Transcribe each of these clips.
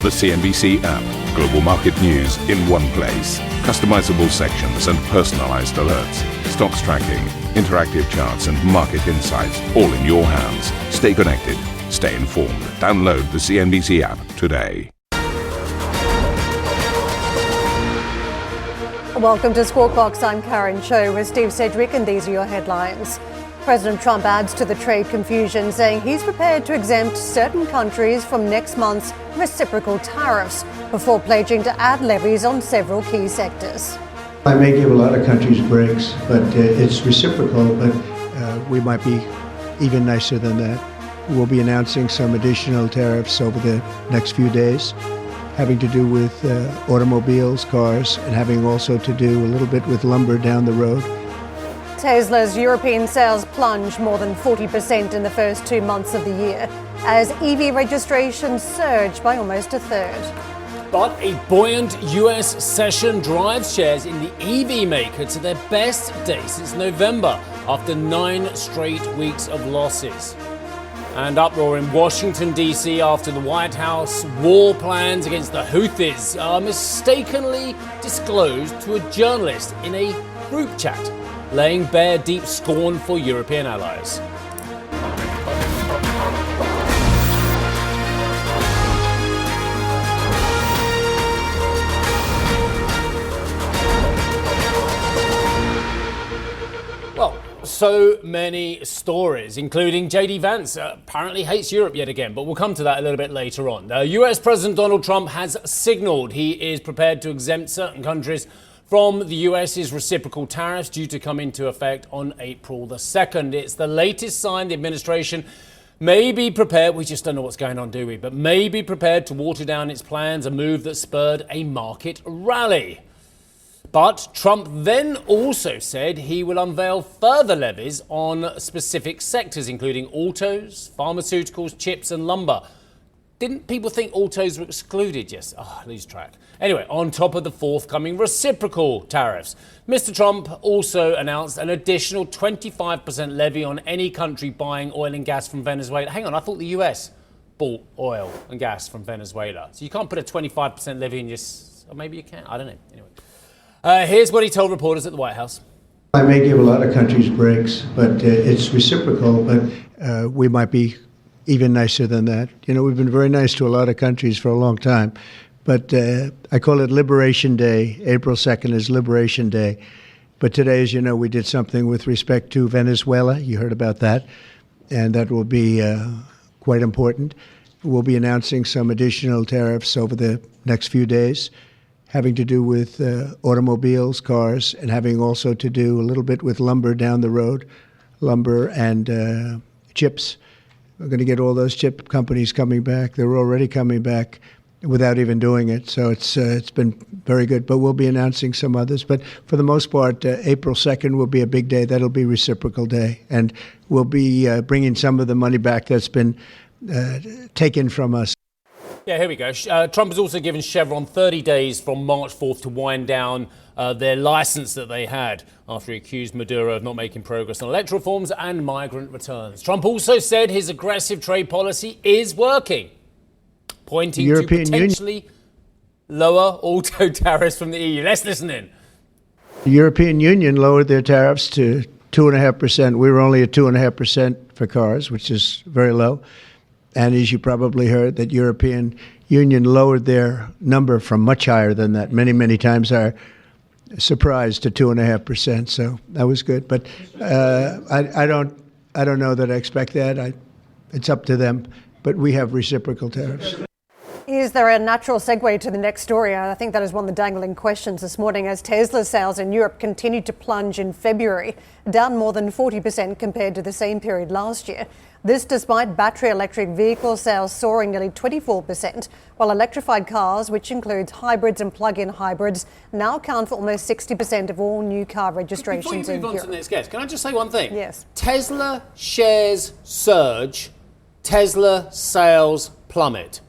The CNBC app. Global market news in one place. Customizable sections and personalized alerts. Stocks tracking, interactive charts and market insights all in your hands. Stay connected. Stay informed. Download the CNBC app today. Welcome to Squawk Box. I'm Karen Cho with Steve Sedgwick, and these are your headlines. President Trump adds to the trade confusion, saying he's prepared to exempt certain countries from next month's reciprocal tariffs before pledging to add levies on several key sectors. I may give a lot of countries breaks, but it's reciprocal, but we might be even nicer than that. We'll be announcing some additional tariffs over the next few days, having to do with automobiles, cars, and having also to do a little bit with lumber down the road. Tesla's European sales plunged more than 40% in the first 2 months of the year as EV registrations surged by almost a third. But a buoyant US session drives shares in the EV maker to their best day since November after 9 straight weeks of losses. And uproar in Washington, D.C. after the White House war plans against the Houthis are mistakenly disclosed to a journalist in a group chat, laying bare deep scorn for European allies. Well, so many stories, including J.D. Vance apparently hates Europe yet again, but we'll come to that a little bit later on. US President Donald Trump has signaled he is prepared to exempt certain countries from the US's reciprocal tariffs due to come into effect on April the 2nd. It's the latest sign the administration may be prepared, we just don't know what's going on, do we, but may be prepared to water down its plans, a move that spurred a market rally. But Trump then also said he will unveil further levies on specific sectors, including autos, pharmaceuticals, chips and lumber. Didn't people think autos were excluded? Yes. I lose track. Anyway, on top of the forthcoming reciprocal tariffs, Mr. Trump also announced an additional 25% levy on any country buying oil and gas from Venezuela. Hang on, I thought the US bought oil and gas from Venezuela. So you can't put a 25% levy in your... Or maybe you can. I don't know. Anyway, here's what he told reporters at the White House. I may give a lot of countries breaks, but it's reciprocal, but we might be even nicer than that. You know, we've been very nice to a lot of countries for a long time, but I call it Liberation Day. April 2nd is Liberation Day. But today, as you know, we did something with respect to Venezuela. You heard about that, and that will be quite important. We'll be announcing some additional tariffs over the next few days, having to do with automobiles, cars, and having also to do a little bit with lumber down the road, lumber and chips. We're going to get all those chip companies coming back. They're already coming back without even doing it. So it's been very good. But we'll be announcing some others. But for the most part, April 2nd will be a big day. That'll be Reciprocal Day. And we'll be bringing some of the money back that's been taken from us. Yeah, here we go. Trump has also given Chevron 30 days from March 4th to wind down their license that they had after he accused Maduro of not making progress on electoral reforms and migrant returns. Trump also said his aggressive trade policy is working, pointing to potentially lower auto tariffs from the EU. Let's listen in. The European Union lowered their tariffs to 2.5%. We were only at 2.5% for cars, which is very low. And as you probably heard, that European Union lowered their number from much higher than that, many, many times higher, surprised to 2.5%. So that was good. But I don't know that I expect that. It's up to them. But we have reciprocal tariffs. Is there a natural segue to the next story? I think that is one of the dangling questions this morning, as Tesla sales in Europe continued to plunge in February, down more than 40% compared to the same period last year. This despite battery electric vehicle sales soaring nearly 24%, while electrified cars, which includes hybrids and plug-in hybrids, now account for almost 60% of all new car registrations in Europe. Before you move on to the next guest, can I just say one thing? Yes. Tesla shares surge, Tesla sales plummet.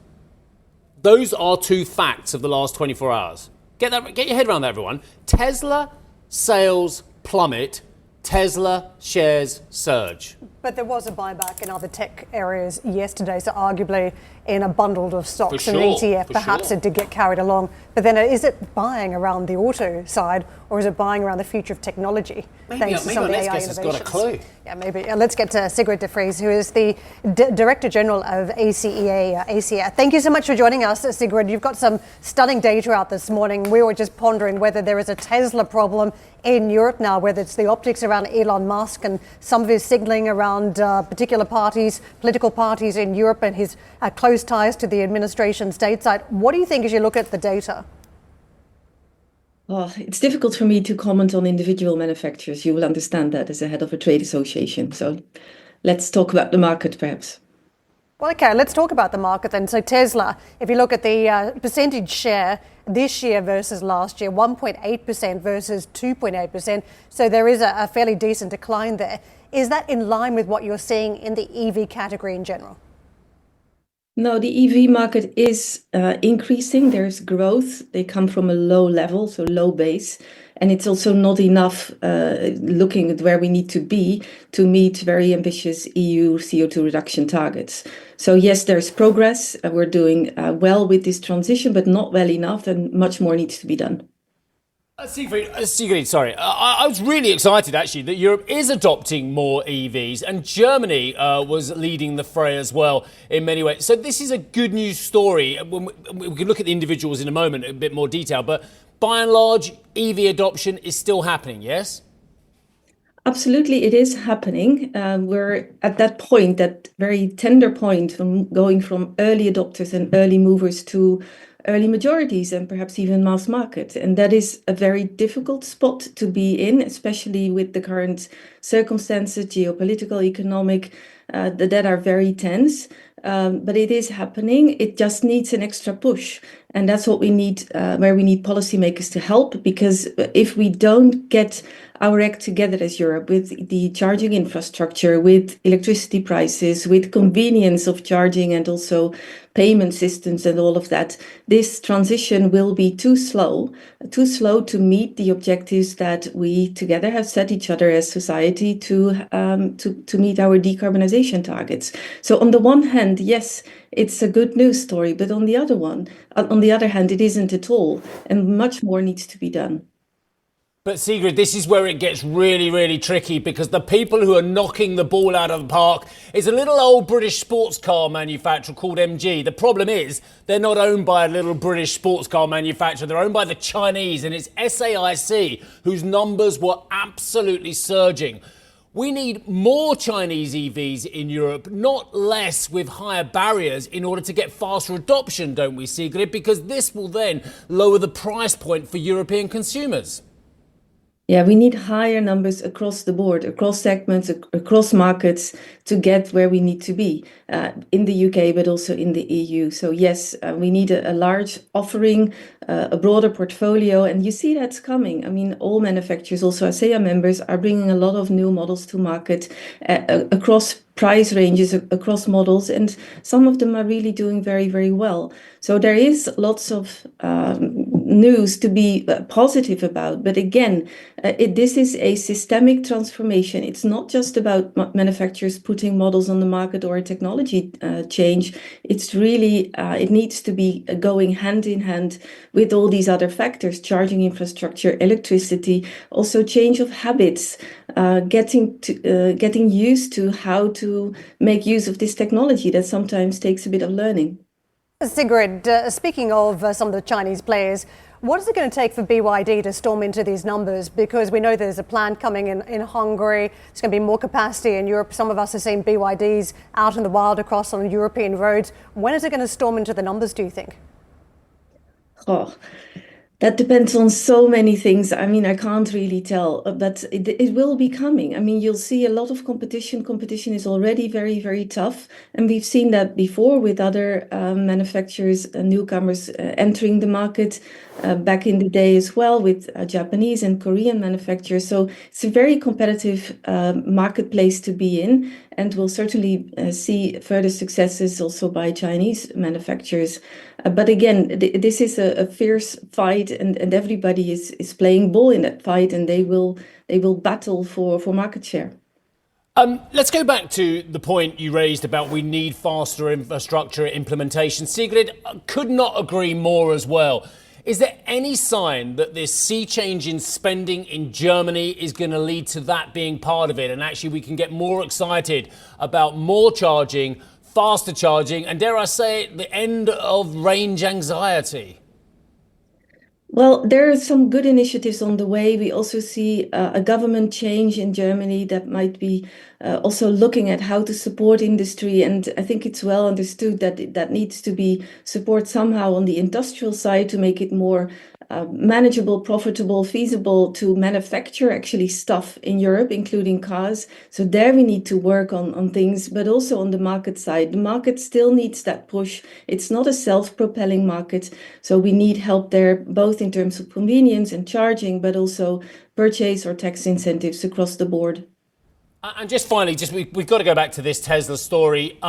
Those are two facts of the last 24 hours. Get your head around that, everyone. Tesla sales plummet, Tesla shares surge. But there was a buyback in other tech areas yesterday, so arguably in a bundle of stocks and an ETF, perhaps it did get carried along. But then is it buying around the auto side, or is it buying around the future of technology? Thanks to some of the AI innovations. Got a clue. Yeah, maybe. Let's get to Sigrid de Vries, who is the Director General of ACEA. Thank you so much for joining us, Sigrid. You've got some stunning data out this morning. We were just pondering whether there is a Tesla problem in Europe now, whether it's the optics around Elon Musk and some of his signalling around particular parties, political parties in Europe, and his close ties to the administration stateside. What do you think as you look at the data? Well, it's difficult for me to comment on individual manufacturers. You will understand that as a head of a trade association. So let's talk about the market, perhaps. Well, okay, let's talk about the market then. So Tesla, if you look at the percentage share this year versus last year, 1.8% versus 2.8%. So there is a fairly decent decline there. Is that in line with what you're seeing in the EV category in general? No, the EV market is increasing. There's growth. They come from a low level, so low base. And it's also not enough looking at where we need to be to meet very ambitious EU CO2 reduction targets. So yes, there's progress. We're doing well with this transition, but not well enough, and much more needs to be done. Sigrid, sorry. I was really excited, actually, that Europe is adopting more EVs, and Germany was leading the fray as well in many ways. So this is a good news story. We can look at the individuals in a moment in a bit more detail, but by and large, EV adoption is still happening, yes? Absolutely, it is happening. We're at that point, that very tender point, from going from early adopters and early movers to early majorities and perhaps even mass market. And that is a very difficult spot to be in, especially with the current circumstances, geopolitical, economic, that are very tense. But it is happening. It just needs an extra push. And that's what we need, where we need policymakers to help, because if we don't get our act together as Europe with the charging infrastructure, with electricity prices, with convenience of charging and also payment systems and all of that, this transition will be too slow to meet the objectives that we together have set each other as society to meet our decarbonization targets. So on the one hand, yes, it's a good news story, but on the other hand, it isn't at all, and much more needs to be done. But Sigrid, this is where it gets really, really tricky, because the people who are knocking the ball out of the park is a little old British sports car manufacturer called MG. The problem is they're not owned by a little British sports car manufacturer. They're owned by the Chinese, and it's SAIC whose numbers were absolutely surging. We need more Chinese EVs in Europe, not less, with higher barriers in order to get faster adoption, don't we, Sigrid? Because this will then lower the price point for European consumers. Yeah, we need higher numbers across the board, across segments, across markets to get where we need to be in the UK, but also in the EU. So yes, we need a large offering, a broader portfolio, and you see that's coming. I mean, all manufacturers, also ASEA members, are bringing a lot of new models to market across price ranges, across models, and some of them are really doing very, very well. So there is lots of news to be positive about. But again, this is a systemic transformation. It's not just about manufacturers putting models on the market or a technology change. It's really, it needs to be going hand in hand with all these other factors: charging infrastructure, electricity, also change of habits, getting used to how to make use of this technology that sometimes takes a bit of learning. Sigrid, speaking of some of the Chinese players, what is it going to take for BYD to storm into these numbers? Because we know there's a plant coming in Hungary. There's going to be more capacity in Europe. Some of us have seen BYDs out in the wild across on European roads. When is it going to storm into the numbers, do you think? Oh, that depends on so many things. I mean, I can't really tell, but it will be coming. I mean, you'll see a lot of competition. Competition is already very, very tough. And we've seen that before with other manufacturers and newcomers entering the market back in the day as well, with Japanese and Korean manufacturers. So it's a very competitive marketplace to be in. And we'll certainly see further successes also by Chinese manufacturers. But again, this is a fierce fight, and everybody is playing ball in that fight, and they will battle for market share. Let's go back to the point you raised about we need faster infrastructure implementation. Sigrid, could not agree more as well. Is there any sign that this sea change in spending in Germany is going to lead to that being part of it? And actually we can get more excited about more charging, faster charging, and dare I say it, the end of range anxiety? Well, there are some good initiatives on the way. We also see a government change in Germany that might be also looking at how to support industry. And I think it's well understood that that needs to be support somehow on the industrial side to make it more manageable, profitable, feasible to manufacture actually stuff in Europe, including cars. So there we need to work on things, but also on the market side. The market still needs that push. It's not a self-propelling market. So we need help there, both in terms of convenience and charging, but also purchase or tax incentives across the board. And just finally, we've got to go back to this Tesla story.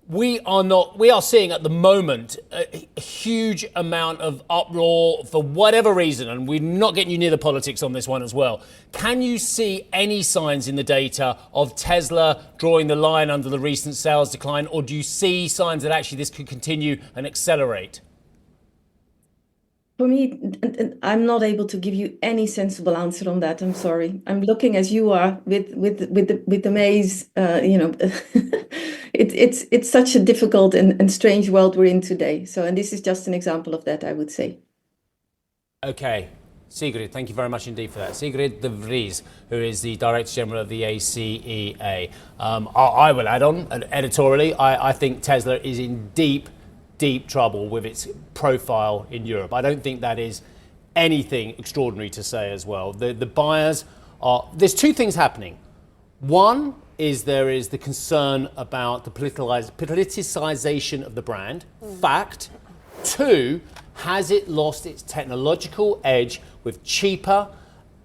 We are seeing at the moment a huge amount of uproar for whatever reason, and we're not getting you near the politics on this one as well. Can you see any signs in the data of Tesla drawing the line under the recent sales decline, or do you see signs that actually this could continue and accelerate? For me, I'm not able to give you any sensible answer on that. I'm sorry. I'm looking as you are with the maze. It's such a difficult and strange world we're in today. So, and this is just an example of that, I would say. Okay. Sigrid, thank you very much indeed for that. Sigrid de Vries, who is the Director General of the ACEA. I will add on editorially, I think Tesla is in deep trouble with its profile in Europe. I don't think that is anything extraordinary to say as well. The buyers are, there's two things happening. One is there is the concern about the politicization of the brand. Fact. Two, has it lost its technological edge with cheaper,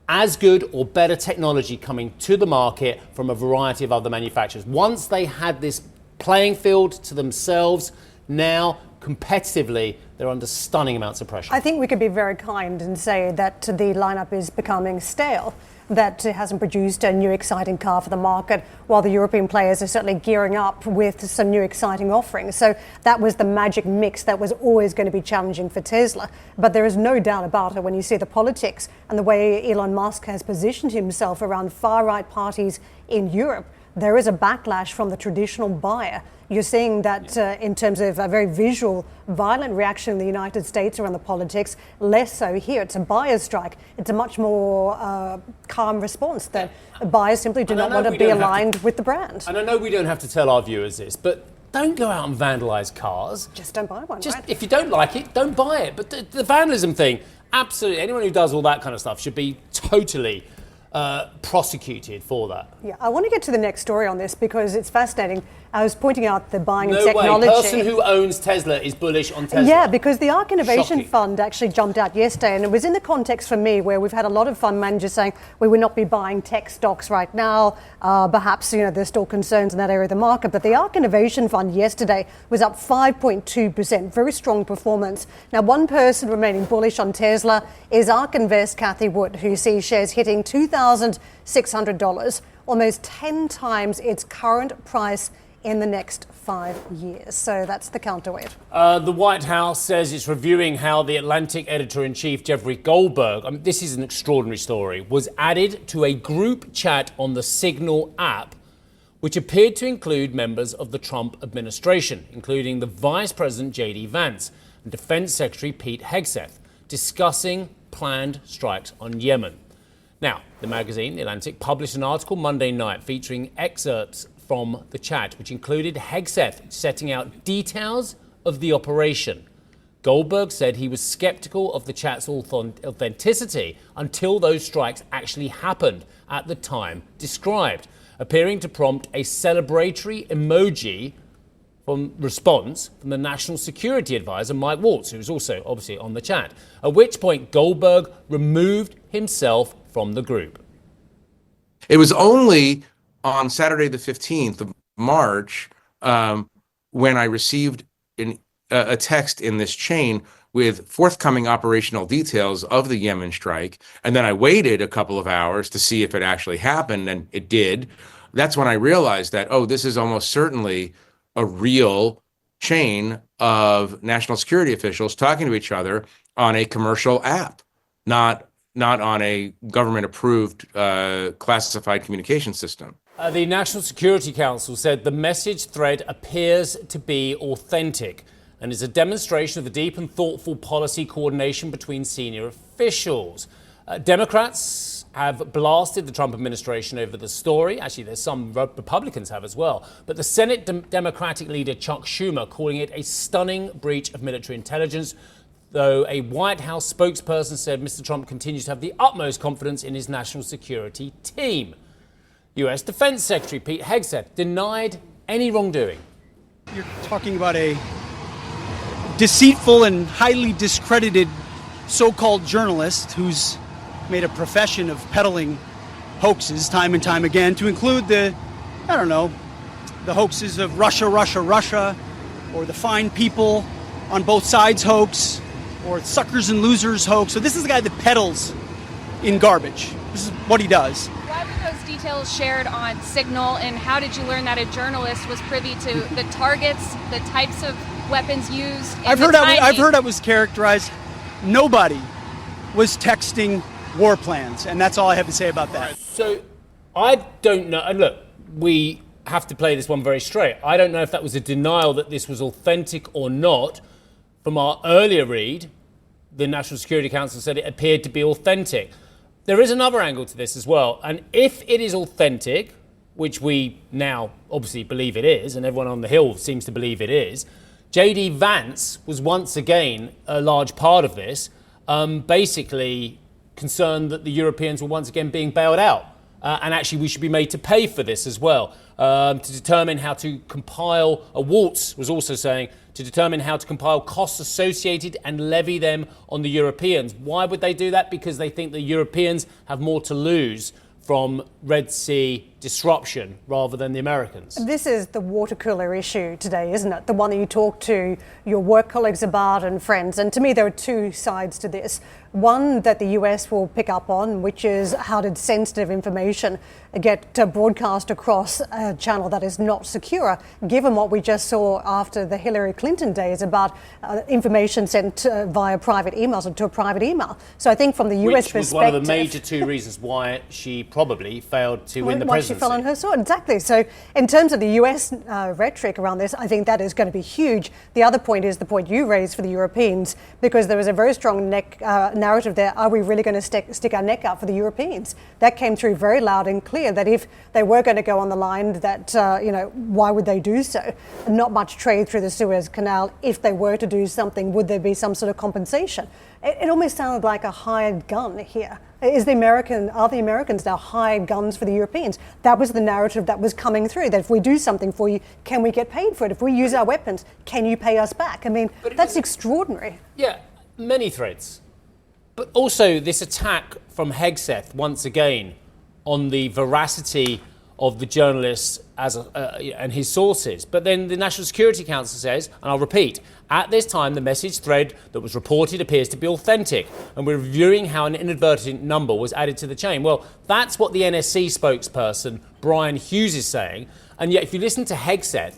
as good or better technology coming to the market from a variety of other manufacturers? Once they had this playing field to themselves, now competitively, they're under stunning amounts of pressure. I think we could be very kind and say that the lineup is becoming stale, that it hasn't produced a new exciting car for the market, while the European players are certainly gearing up with some new exciting offerings. So that was the magic mix that was always going to be challenging for Tesla. But there is no doubt about it when you see the politics and the way Elon Musk has positioned himself around far-right parties in Europe. There is a backlash from the traditional buyer. You're seeing that in terms of a very visual, violent reaction in the United States around the politics, less so here. It's a buyer's strike. It's a much more calm response that buyers simply do not want to be aligned with the brand. And I know we don't have to tell our viewers this, but don't go out and vandalise cars. Just don't buy one, right? If you don't like it, don't buy it. But the vandalism thing, absolutely, anyone who does all that kind of stuff should be totally prosecuted for that. Yeah, I want to get to the next story on this because it's fascinating. I was pointing out the buying and technology. No way, a person who owns Tesla is bullish on Tesla. Yeah, because the ARK Innovation Fund actually jumped out yesterday, and it was in the context for me where we've had a lot of fund managers saying we would not be buying tech stocks right now. Perhaps, there's still concerns in that area of the market, but the ARK Innovation Fund yesterday was up 5.2%, very strong performance. Now, one person remaining bullish on Tesla is ARK Invest Kathy Wood, who sees shares hitting $2,600, almost 10 times its current price in the next 5 years. So that's the counterweight. The White House says it's reviewing how the Atlantic editor-in-chief, Jeffrey Goldberg, this is an extraordinary story, was added to a group chat on the Signal app, which appeared to include members of the Trump administration, including the Vice President J.D. Vance and Defense Secretary Pete Hegseth, discussing planned strikes on Yemen. Now, the magazine, The Atlantic, published an article Monday night featuring excerpts from the chat, which included Hegseth setting out details of the operation. Goldberg said he was skeptical of the chat's authenticity until those strikes actually happened at the time described, appearing to prompt a celebratory emoji response from the National Security Advisor, Mike Waltz, who was also obviously on the chat, at which point Goldberg removed himself from the group. It was only on Saturday, the 15th of March, when I received a text in this chain with forthcoming operational details of the Yemen strike. And then I waited a couple of hours to see if it actually happened, and it did. that's when I realized that, oh, this is almost certainly a real chain of national security officials talking to each other on a commercial app, not on a government-approved classified communication system. The National Security Council said the message thread appears to be authentic and is a demonstration of the deep and thoughtful policy coordination between senior officials. Democrats have blasted the Trump administration over the story. Actually, there's some Republicans have as well. But the Senate Democratic leader Chuck Schumer calling it a stunning breach of military intelligence, though a White House spokesperson said Mr. Trump continues to have the utmost confidence in his national security team. US Defense Secretary Pete Hegseth denied any wrongdoing. You're talking about a deceitful and highly discredited so-called journalist who's made a profession of peddling hoaxes time and time again, to include the hoaxes of Russia, or the fine people on both sides hoax, or suckers and losers hoax. So this is the guy that peddles in garbage. This is what he does. Why were those details shared on Signal, and how did you learn that a journalist was privy to the targets, the types of weapons used? I've heard I was characterized. Nobody was texting war plans, and that's all I have to say about that. So I don't know. And look, we have to play this one very straight. I don't know if that was a denial that this was authentic or not. From our earlier read, the National Security Council said it appeared to be authentic. There is another angle to this as well. And if it is authentic, which we now obviously believe it is, and everyone on the Hill seems to believe it is, J.D. Vance was once again a large part of this, basically concerned that the Europeans were once again being bailed out. And actually we should be made to pay for this as well, to determine how to compile, Waltz was also saying, to determine how to compile costs associated and levy them on the Europeans. Why would they do that? Because they think the Europeans have more to lose from Red Sea disruption rather than the Americans. This is the water cooler issue today, isn't it? The one that you talk to your work colleagues about and friends. And to me, there are two sides to this. One that the US will pick up on, which is how did sensitive information get broadcast across a channel that is not secure, given what we just saw after the Hillary Clinton days about information sent via private emails or to a private email. So I think from the US perspective... Which was one of the major two reasons why she probably failed to win the presidency. She fell on her sword, exactly. So in terms of the US rhetoric around this, I think that is going to be huge. The other point is the point you raised for the Europeans, because there was a very strong narrative there. Are we really going to stick our neck out for the Europeans? That came through very loud and clear, that if they were going to go on the line, that, why would they do so? Not much trade through the Suez Canal. If they were to do something, would there be some sort of compensation? It almost sounded like a hired gun here. Are the Americans now hired guns for the Europeans? That was the narrative that was coming through, that if we do something for you, can we get paid for it? If we use our weapons, can you pay us back? I mean, that's extraordinary. Yeah, many threads. But also this attack from Hegseth, once again, on the veracity of the journalists and his sources. But then the National Security Council says, and I'll repeat, at this time the message thread that was reported appears to be authentic, and we're reviewing how an inadvertent number was added to the chain. Well, that's what the NSC spokesperson Brian Hughes is saying, and yet if you listen to Hegseth,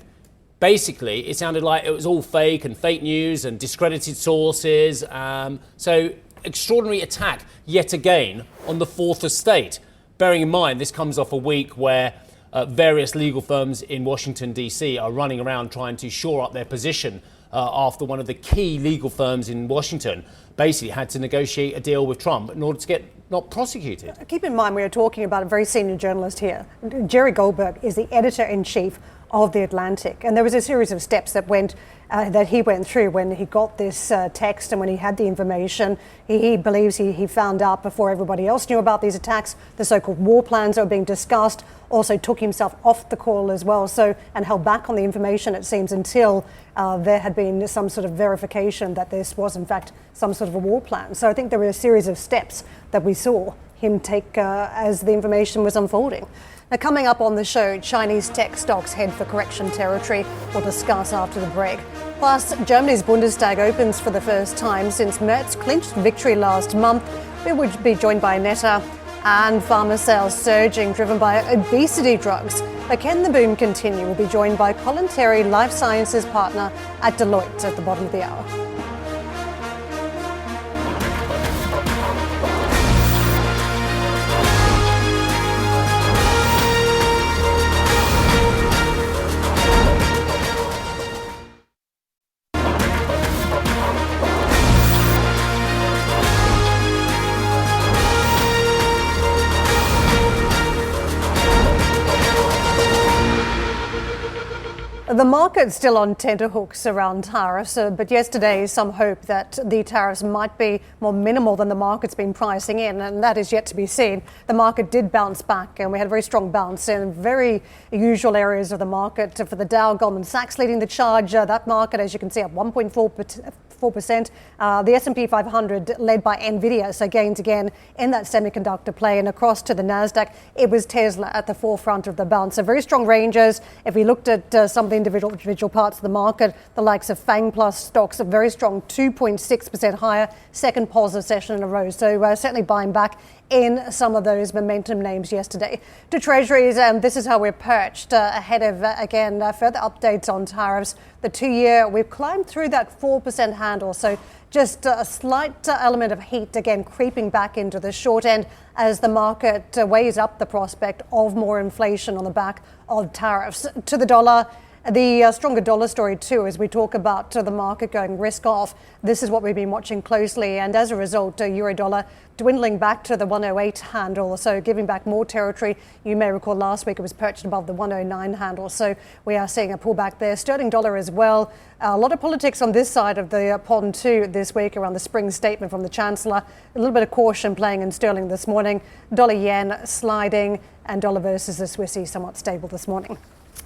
basically it sounded like it was all fake and fake news and discredited sources. So extraordinary attack yet again on the fourth estate. Bearing in mind, this comes off a week where various legal firms in Washington, D.C. are running around trying to shore up their position after one of the key legal firms in Washington basically had to negotiate a deal with Trump in order to get not prosecuted. Keep in mind, we are talking about a very senior journalist here. Jerry Goldberg is the editor-in-chief of The Atlantic. And there was a series of steps that he went through when he got this text and when he had the information. He believes he found out before everybody else knew about these attacks. The so-called war plans that were being discussed, also took himself off the call as well, and held back on the information, it seems, until there had been some sort of verification that this was in fact some sort of a war plan. So I think there were a series of steps that we saw him take as the information was unfolding. Now, coming up on the show, Chinese tech stocks head for correction territory. We'll discuss after the break. Plus, Germany's Bundestag opens for the first time since Merz clinched victory last month. We will be joined by Netta. And pharma sales surging, driven by obesity drugs. But can the boom continue? We'll be joined by Colin Terry, Life Sciences Partner at Deloitte, at the bottom of the hour. The market's still on tenterhooks around tariffs, but yesterday some hope that the tariffs might be more minimal than the market's been pricing in, and that is yet to be seen. The market did bounce back, and we had a very strong bounce in very usual areas of the market. For the Dow, Goldman Sachs leading the charge. That market, as you can see, up 1.4%. The S&P 500 led by Nvidia, so gains again in that semiconductor play. And across to the Nasdaq, it was Tesla at the forefront of the bounce. So very strong ranges. If we looked at some of the individual parts of the market, the likes of FANG Plus stocks are very strong, 2.6% higher, second positive session in a row. So certainly buying back in some of those momentum names yesterday. To Treasuries, and this is how we're perched ahead of, again, further updates on tariffs. The 2-year, we've climbed through that 4% handle, so just a slight element of heat, again, creeping back into the short end as the market weighs up the prospect of more inflation on the back of tariffs. To the dollar, the stronger dollar story too, as we talk about the market going risk off. This is what we've been watching closely, and as a result, euro dollar dwindling back to the 108 handle, so giving back more territory. You may recall last week it was perched above the 109 handle, so we are seeing a pullback there. Sterling dollar as well. A lot of politics on this side of the pond too this week around the spring statement from the Chancellor. A little bit of caution playing in sterling this morning. Dollar yen sliding, and dollar versus the Swissy somewhat stable this morning.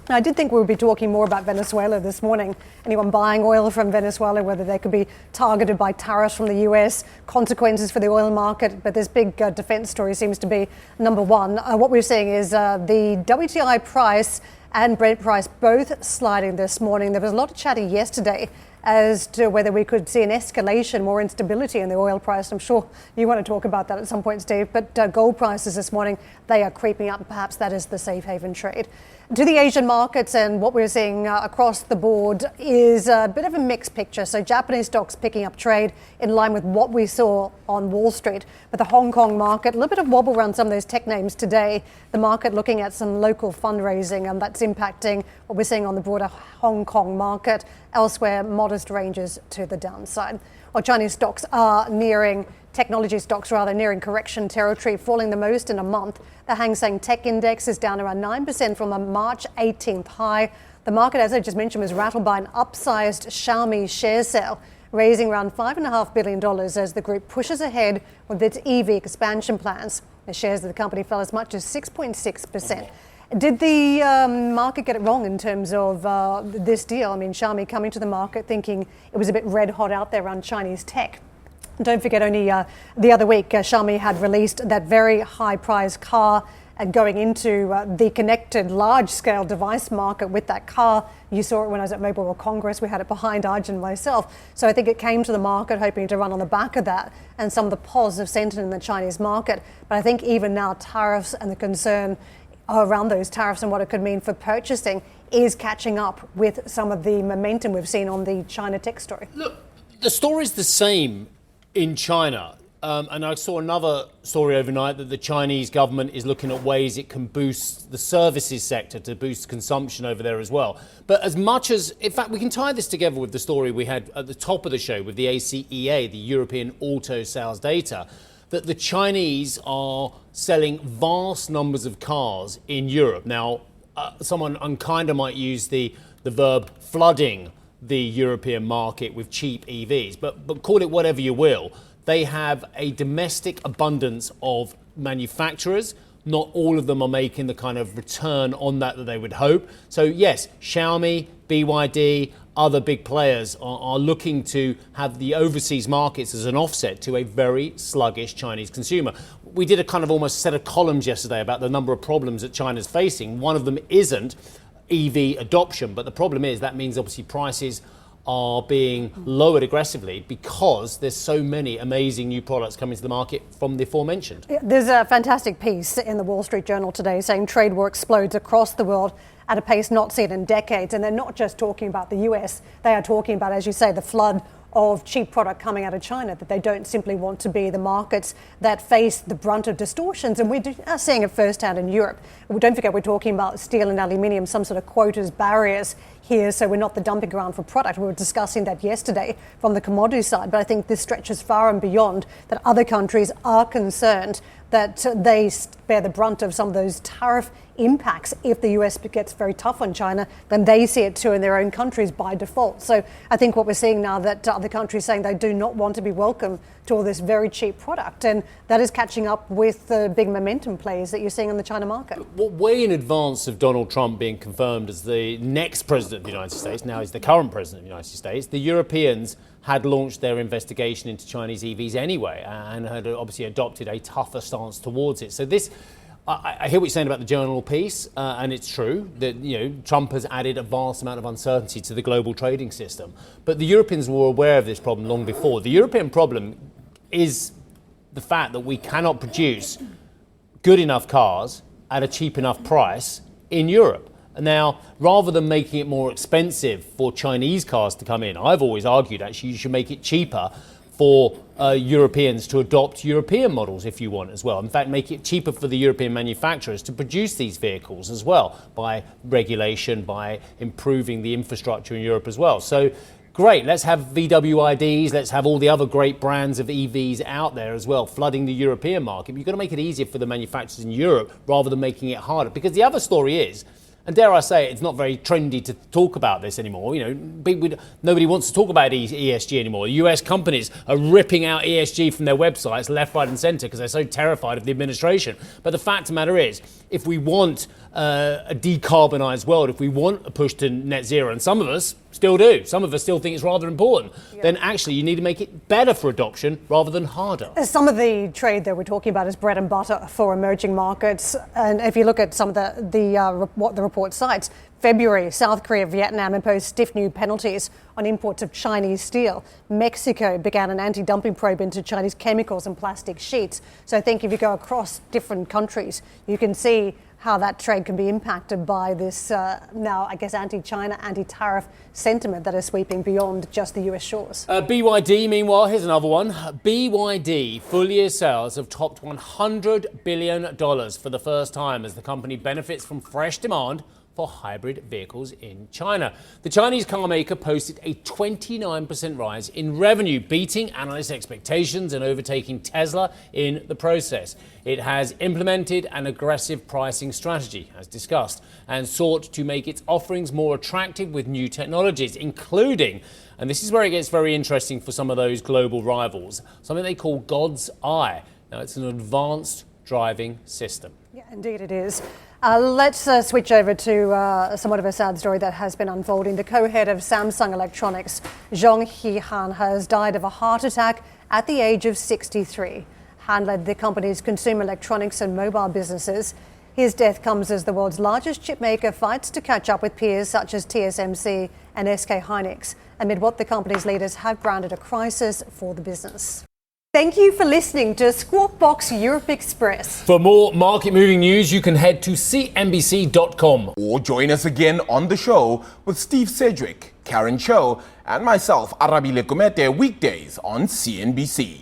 I did think we would be talking more about Venezuela this morning. Anyone buying oil from Venezuela, whether they could be targeted by tariffs from the US, consequences for the oil market. But this big defense story seems to be number one. What we're seeing is the WTI price and Brent price both sliding this morning. There was a lot of chatter yesterday as to whether we could see an escalation, more instability in the oil price. I'm sure you want to talk about that at some point, Steve. But gold prices this morning, they are creeping up. Perhaps that is the safe haven trade. To the Asian markets, and what we're seeing across the board is a bit of a mixed picture. So Japanese stocks picking up trade in line with what we saw on Wall Street. But the Hong Kong market, a little bit of wobble around some of those tech names today. The market looking at some local fundraising, and that's impacting what we're seeing on the broader Hong Kong market. Elsewhere, modest ranges to the downside. While Chinese stocks are technology stocks nearing correction territory, falling the most in a month. The Hang Seng Tech Index is down around 9% from a March 18th high. The market, as I just mentioned, was rattled by an upsized Xiaomi share sale, raising around $5.5 billion as the group pushes ahead with its EV expansion plans. The shares of the company fell as much as 6.6%. Did the market get it wrong in terms of this deal? I mean, Xiaomi coming to the market thinking it was a bit red hot out there around Chinese tech. Don't forget, only the other week, Xiaomi had released that very high-priced car, and going into the connected large-scale device market with that car. You saw it when I was at Mobile World Congress. We had it behind Arjun and myself. So I think it came to the market hoping to run on the back of that and some of the positive sentiment in the Chinese market. But I think even now, tariffs and the concern around those tariffs and what it could mean for purchasing is catching up with some of the momentum we've seen on the China tech story. Look, the story's the same in China. And I saw another story overnight that the Chinese government is looking at ways it can boost the services sector to boost consumption over there as well. But as much as, in fact, we can tie this together with the story we had at the top of the show with the ACEA, the European auto sales data, that the Chinese are selling vast numbers of cars in Europe. Now, someone unkinder might use the verb flooding the European market with cheap EVs, but call it whatever you will. They have a domestic abundance of manufacturers. Not all of them are making the kind of return on that they would hope. So yes, Xiaomi, BYD, other big players are looking to have the overseas markets as an offset to a very sluggish Chinese consumer. We did a kind of almost set of columns yesterday about the number of problems that China's facing. One of them isn't EV adoption, but the problem is that means obviously prices are being lowered aggressively because there's so many amazing new products coming to the market from the aforementioned. There's a fantastic piece in the Wall Street Journal today saying trade war explodes across the world at a pace not seen in decades. And they're not just talking about the US, they are talking about, as you say, the flood of cheap product coming out of China, that they don't simply want to be the markets that face the brunt of distortions. And we're seeing it firsthand in Europe. Don't forget, we're talking about steel and aluminium, some sort of quotas, barriers here, so we're not the dumping ground for product. We were discussing that yesterday from the commodity side, but I think this stretches far and beyond that. Other countries are concerned that they bear the brunt of some of those tariff impacts. If the US gets very tough on China, then they see it too in their own countries by default. So I think what we're seeing now, that other countries saying they do not want to be welcome to all this very cheap product, and that is catching up with the big momentum plays that you're seeing in the China market. Well, way in advance of Donald Trump being confirmed as the next president of the United States, now he's the current president of the United States, the Europeans had launched their investigation into Chinese EVs anyway and had obviously adopted a tougher stance towards it. So this, I hear what you're saying about the journal piece, and it's true that Trump has added a vast amount of uncertainty to the global trading system. But the Europeans were aware of this problem long before. The European problem is the fact that we cannot produce good enough cars at a cheap enough price in Europe. Now, rather than making it more expensive for Chinese cars to come in, I've always argued actually you should make it cheaper for Europeans to adopt European models if you want as well. In fact, make it cheaper for the European manufacturers to produce these vehicles as well by regulation, by improving the infrastructure in Europe as well. So great, let's have VW IDs, let's have all the other great brands of EVs out there as well, flooding the European market. But you've got to make it easier for the manufacturers in Europe rather than making it harder. Because the other story is, and dare I say it's not very trendy to talk about this anymore. Nobody wants to talk about ESG anymore. US companies are ripping out ESG from their websites left, right and centre because they're so terrified of the administration. But the fact of the matter is, if we want a decarbonised world, if we want a push to net zero, and some of us still do, some of us still think it's rather important, then actually you need to make it better for adoption rather than harder. Some of the trade that we're talking about is bread and butter for emerging markets. And if you look at some of what the report cites, February, South Korea, Vietnam imposed stiff new penalties on imports of Chinese steel. Mexico began an anti-dumping probe into Chinese chemicals and plastic sheets. So I think if you go across different countries, you can see how that trade can be impacted by this now, I guess, anti-China, anti-tariff sentiment that is sweeping beyond just the US shores. BYD, meanwhile, here's another one. BYD full year sales have topped $100 billion for the first time as the company benefits from fresh demand for hybrid vehicles in China. The Chinese car maker posted a 29% rise in revenue, beating analyst expectations and overtaking Tesla in the process. It has implemented an aggressive pricing strategy, as discussed, and sought to make its offerings more attractive with new technologies, including, and this is where it gets very interesting for some of those global rivals, something they call God's Eye. Now, it's an advanced driving system. Yeah, indeed it is. Let's switch over to somewhat of a sad story that has been unfolding. The co-head of Samsung Electronics, Zhong He-han, has died of a heart attack at the age of 63. Han led the company's consumer electronics and mobile businesses. His death comes as the world's largest chipmaker fights to catch up with peers such as TSMC and SK Hynix, amid what the company's leaders have branded a crisis for the business. Thank you for listening to Squawk Box Europe Express. For more market-moving news, you can head to CNBC.com. Or join us again on the show with Steve Sedgwick, Karen Cho, and myself, Arabile Kumete, weekdays on CNBC.